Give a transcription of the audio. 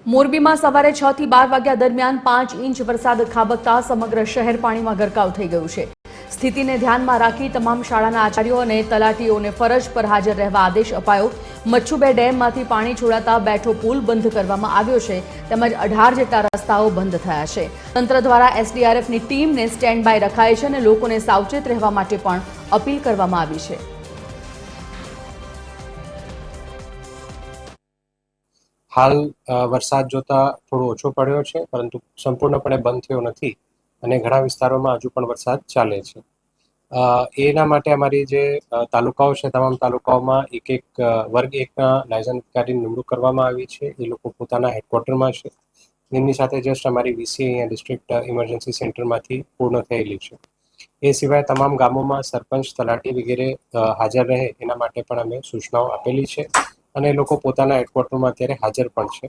મોરબીમાં સવારે 6 થી 12 વાગ્યા દરમિયાન 5 ઇંચ વરસાદ ખાબકતા સમગ્ર શહેર પાણીમાં ગરકાવ થઈ ગયું છે। સ્થિતિને ધ્યાનમાં રાખી તમામ શાળાના આચાર્યો અને તલાટીઓને ફરજ પર હાજર રહેવા આદેશ અપાયો। મચ્છુ 2 ડેમમાંથી પાણી છોડાતા બેઠો પુલ બંધ કરવામાં આવ્યો છે તેમજ 18 જેટલા રસ્તાઓ બંધ થયા છે। તંત્ર દ્વારા એસડીઆરએફની ટીમને સ્ટેન્ડ બાય રખાઈ છે અને લોકોને સાવચેત રહેવા માટે પણ અપીલ કરવામાં આવી છે। હાલ વરસાદ જોતા થોડો ઓછો પડ્યો છે, પરંતુ સંપૂર્ણપણે બંધ થયો નથી અને ઘણા વિસ્તારોમાં હજુ પણ વરસાદ ચાલે છે। એના માટે અમારી જે તાલુકાઓ છે, તમામ તાલુકાઓમાં એક વર્ગ 1ના લાયસન્સ અધિકારીની નિમણૂક કરવામાં આવી છે। એ લોકો પોતાના હેડક્વાર્ટરમાં છે। એમની સાથે જસ્ટ અમારી વીસી અહીંયા ડિસ્ટ્રિક્ટ ઇમરજન્સી સેન્ટરમાંથી પૂર્ણ થયેલી છે। એ સિવાય તમામ ગામોમાં સરપંચ, તલાટી વગેરે હાજર રહે એના માટે પણ અમે સૂચનાઓ આપેલી છે અને લોકો પોતાના હેડક્વાર્ટરમાં અત્યારે હાજર પણ છે।